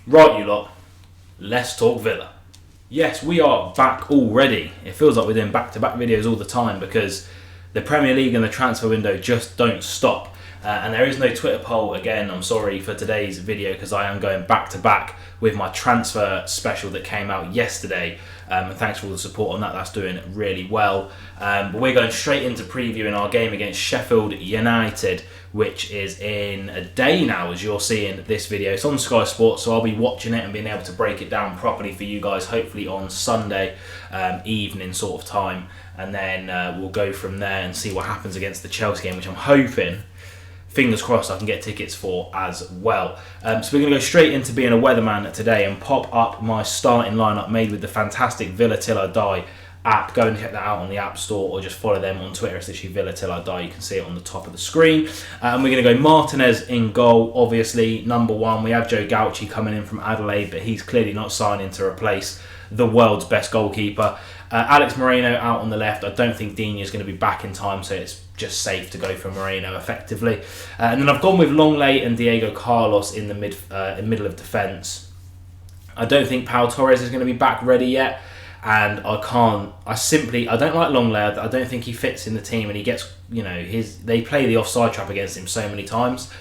Right, you lot, let's talk Villa. Yes, we are back already. It feels like we're doing back-to-back videos all the time because the Premier League and the transfer window just don't stop. And there is no Twitter poll again, I'm sorry, for today's video because I am going back-to-back with my transfer special that came out yesterday. And thanks for all the support on that, that's doing really well. But we're going straight into previewing our game against Sheffield United, which is in a day now as you're seeing this video. It's on Sky Sports, so I'll be watching it and being able to break it down properly for you guys, hopefully on Sunday evening sort of time. And then we'll go from there and see what happens against the Chelsea game, which I'm hoping, fingers crossed, I can get tickets for as well. So we're going to go straight into being a weatherman today and pop up my starting lineup made with the fantastic Villa Till I Die app. Go and check that out on the App Store or just follow them on Twitter. It's literally Villa Till I Die. You can see it on the top of the screen. And we're going to go Martinez in goal, obviously, number one. We have Joe Gauchi coming in from Adelaide, but he's clearly not signing to replace the world's best goalkeeper. Alex Moreno out on the left. I don't think Digne is going to be back in time, so it's just safe to go for Moreno effectively. And then I've gone with Longley and Diego Carlos in the middle of defence. I don't think Pau Torres is going to be back ready yet, and I don't like Longley. I don't think he fits in the team, and he gets, they play the offside trap against him so many times.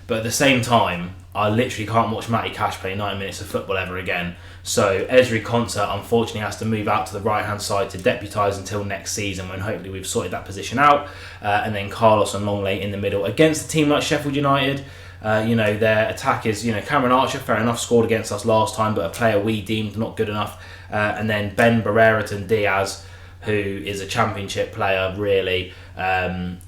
But at the same time, I literally can't watch Matty Cash play 9 minutes of football ever again. So Ezri Konsa unfortunately has to move out to the right-hand side to deputise until next season when hopefully we've sorted that position out. And then Carlos and Longley in the middle. Against a team like Sheffield United, their attack is, Cameron Archer, fair enough, scored against us last time, but a player we deemed not good enough. And then Ben Brereton Diaz, who is a championship player, really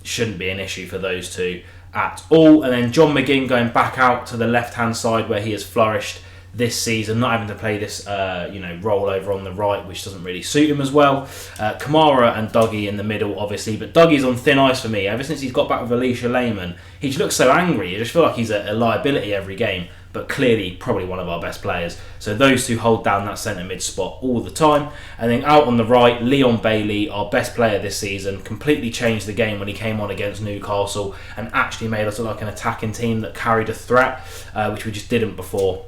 shouldn't be an issue for those two at all. And then John McGinn going back out to the left-hand side where he has flourished this season, not having to play this roll over on the right, which doesn't really suit him as well. Kamara and Dougie in the middle, obviously, but Dougie's on thin ice for me. Ever since he's got back with Alicia Lehmann, he just looks so angry. I just feel like he's a liability every game, but clearly probably one of our best players. So those two hold down that centre mid spot all the time. And then out on the right, Leon Bailey, our best player this season, completely changed the game when he came on against Newcastle and actually made us look like an attacking team that carried a threat, which we just didn't before.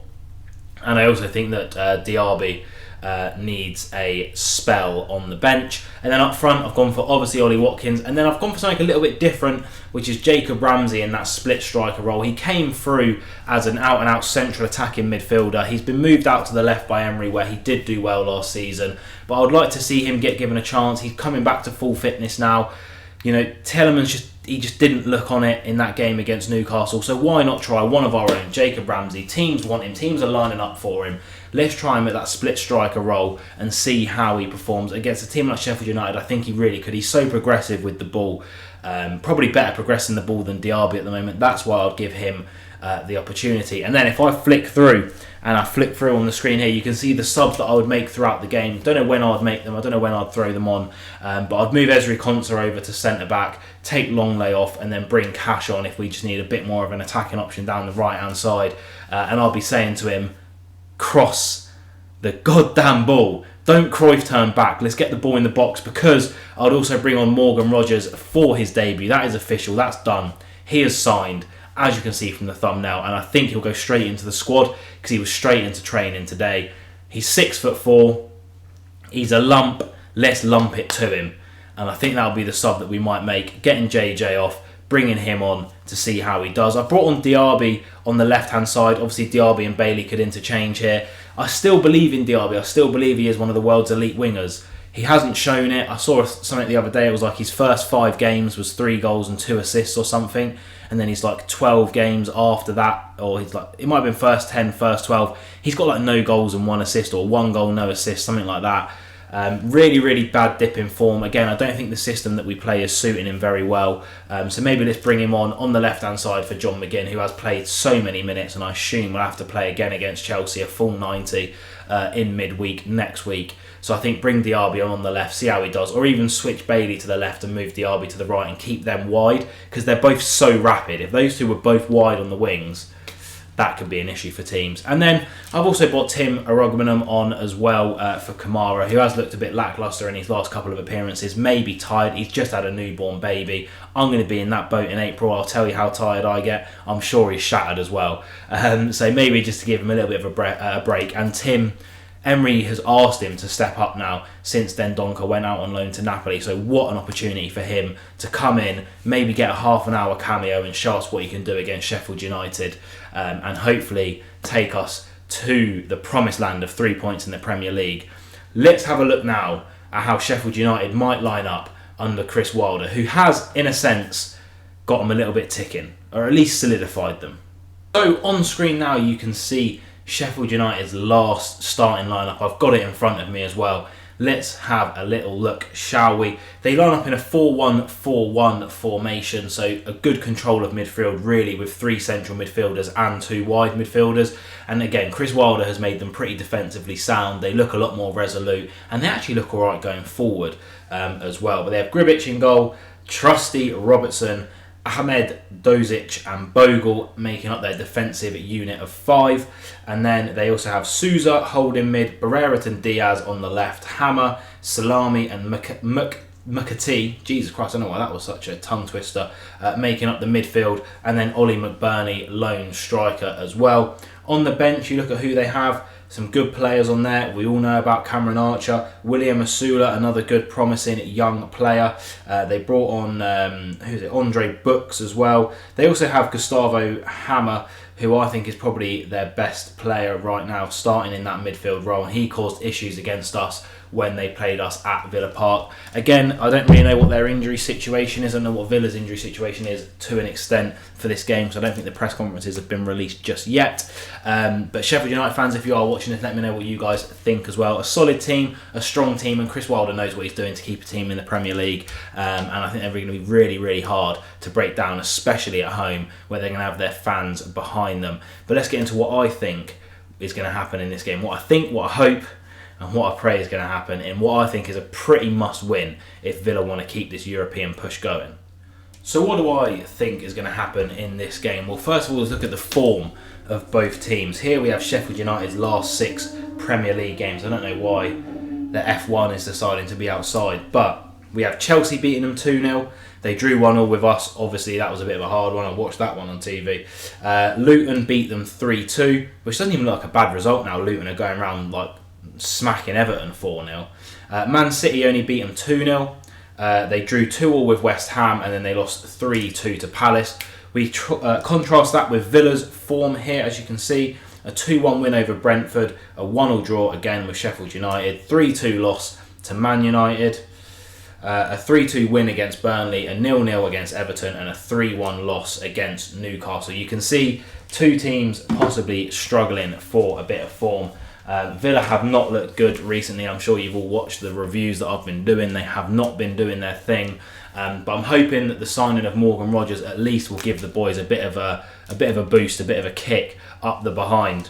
And I also think that Diaby needs a spell on the bench. And then up front, I've gone for obviously Ollie Watkins. And then I've gone for something a little bit different, which is Jacob Ramsey in that split striker role. He came through as an out-and-out central attacking midfielder. He's been moved out to the left by Emery, where he did do well last season. But I would like to see him get given a chance. He's coming back to full fitness now. Tielemans just didn't look on it in that game against Newcastle, so why not try one of our own, Jacob Ramsey? Teams want him, teams are lining up for him. Let's try him at that split striker role and see how he performs against a team like Sheffield United. I think he really could. He's so progressive with the ball, probably better progressing the ball than Diaby at the moment. That's why I'd give him the opportunity. And then if I flick through on the screen here, you can see the subs that I would make throughout the game. Don't know when I'd make them, I don't know when I'd throw them on, but I'd move Ezri Konsa over to centre back, take Longley off, and then bring Cash on if we just need a bit more of an attacking option down the right hand side. And I'll be saying to him, cross the goddamn ball. Don't Cruyff turn back. Let's get the ball in the box, because I'd also bring on Morgan Rogers for his debut. That is official. That's done. He has signed, as you can see from the thumbnail, and I think he'll go straight into the squad because he was straight into training today. He's 6'4". He's a lump. Let's lump it to him. And I think that'll be the sub that we might make. Getting JJ off, bringing him on to see how he does. I brought on Diaby on the left-hand side. Obviously, Diaby and Bailey could interchange here. I still believe in Diaby. I still believe he is one of the world's elite wingers. He hasn't shown it. I saw something the other day. It was like his first 5 games was 3 goals and 2 assists or something. And then he's like 12 games after that, or he's like, it might have been first 10, first 12. He's got like no goals and 1 assist, or 1 goal, no assist, something like that. Really, really bad dip in form. Again, I don't think the system that we play is suiting him very well. So maybe let's bring him on the left-hand side for John McGinn, who has played so many minutes, and I assume we'll have to play again against Chelsea, a full 90 in midweek next week. So I think bring Diaby on the left, see how he does, or even switch Bailey to the left and move Diaby to the right and keep them wide, because they're both so rapid. If those two were both wide on the wings, that could be an issue for teams. And then I've also brought Tim Arogmanum on as well for Kamara, who has looked a bit lacklustre in his last couple of appearances, maybe tired. He's just had a newborn baby. I'm going to be in that boat in April. I'll tell you how tired I get. I'm sure he's shattered as well. So maybe just to give him a little bit of a break. And Tim, Emery has asked him to step up now since Dendoncker went out on loan to Napoli. So what an opportunity for him to come in, maybe get a half an hour cameo and show us what he can do against Sheffield United, and hopefully take us to the promised land of 3 points in the Premier League. Let's have a look now at how Sheffield United might line up under Chris Wilder, who has, in a sense, got them a little bit ticking, or at least solidified them. So on screen now you can see Sheffield United's last starting lineup. I've got it in front of me as well. Let's have a little look, shall we? They line up in a 4-1-4-1 formation, so a good control of midfield, really, with 3 central midfielders and 2 wide midfielders. And again, Chris Wilder has made them pretty defensively sound. They look a lot more resolute, and they actually look alright going forward as well. But they have Gribic in goal, Trusty, Robertson, Ahmed, Dozic and Bogle making up their defensive unit of 5. And then they also have Souza holding mid, Barrera Diaz on the left, Hammer, Salami and Mukati, Jesus Christ, I don't know why that was such a tongue twister, making up the midfield. And then Ollie McBurney, lone striker as well. On the bench, you look at who they have. Some good players on there. We all know about Cameron Archer, William Asula, another good promising young player. They brought on Andre Books as well. They also have Gustavo Hammer, who I think is probably their best player right now, starting in that midfield role. And he caused issues against us when they played us at Villa Park. Again, I don't really know what their injury situation is. I don't know what Villa's injury situation is to an extent for this game, so I don't think the press conferences have been released just yet. But Sheffield United fans, if you are watching this, let me know what you guys think as well. A solid team, a strong team, and Chris Wilder knows what he's doing to keep a team in the Premier League. And I think they're going to be really, really hard to break down, especially at home, where they're going to have their fans behind them. But let's get into what I think is going to happen in this game. What I think, what I hope, and what I pray is going to happen in what I think is a pretty must-win if Villa want to keep this European push going. So what do I think is going to happen in this game? Well, first of all, let's look at the form of both teams. Here we have Sheffield United's last 6 Premier League games. I don't know why the F1 is deciding to be outside, but we have Chelsea beating them 2-0. They drew 1-1 with us. Obviously, that was a bit of a hard one. I watched that one on TV. Luton beat them 3-2, which doesn't even look like a bad result now. Luton are going around like smacking Everton 4-0. Man City only beat them 2-0. They drew 2-2 with West Ham, and then they lost 3-2 to Palace. We contrast that with Villa's form here, as you can see. A 2-1 win over Brentford, a 1-1 draw again with Sheffield United, 3-2 loss to Man United, a 3-2 win against Burnley, a 0-0 against Everton, and a 3-1 loss against Newcastle. You can see 2 teams possibly struggling for a bit of form. Villa have not looked good recently. I'm sure you've all watched the reviews that I've been doing. They have not been doing their thing, but I'm hoping that the signing of Morgan Rogers at least will give the boys a bit of a boost, a bit of a kick up the behind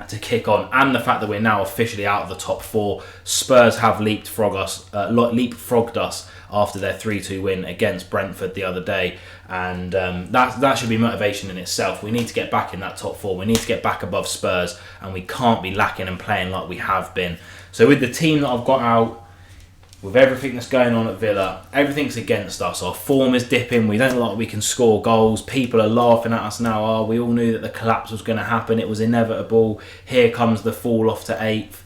to kick on. And the fact that we're now officially out of the top 4. Spurs have leapfrogged us after their 3-2 win against Brentford the other day, and that should be motivation in itself. We need to get back in that top 4. We need to get back above Spurs, and we can't be lacking and playing like we have been. So with the team that I've got out, with everything that's going on at Villa, everything's against us. Our form is dipping. We don't look like we can score goals. People are laughing at us now. We all knew that the collapse was going to happen. It was inevitable. Here comes the fall off to 8th.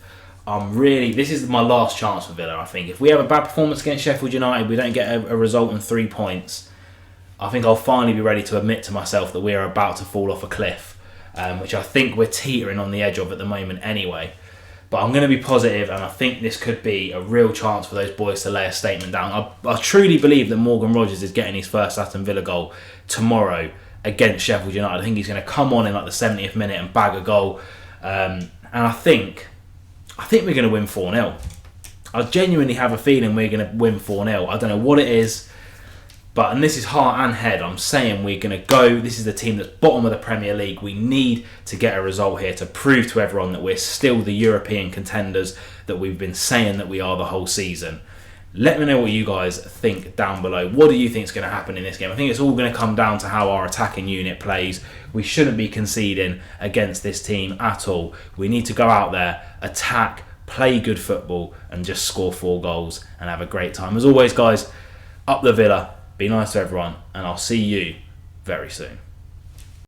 This is my last chance for Villa, I think. If we have a bad performance against Sheffield United, we don't get a result in 3 points, I think I'll finally be ready to admit to myself that we are about to fall off a cliff, which I think we're teetering on the edge of at the moment anyway. But I'm going to be positive, and I think this could be a real chance for those boys to lay a statement down. I truly believe that Morgan Rogers is getting his first Aston Villa goal tomorrow against Sheffield United. I think he's going to come on in like the 70th minute and bag a goal. And I think we're going to win 4-0. I genuinely have a feeling we're going to win 4-0. I don't know what it is, and this is heart and head, I'm saying we're going to go. This is the team that's bottom of the Premier League. We need to get a result here to prove to everyone that we're still the European contenders that we've been saying that we are the whole season. Let me know what you guys think down below. What do you think is going to happen in this game? I think it's all going to come down to how our attacking unit plays. We shouldn't be conceding against this team at all. We need to go out there, attack, play good football, and just score 4 goals and have a great time. As always, guys, up the Villa, be nice to everyone, and I'll see you very soon.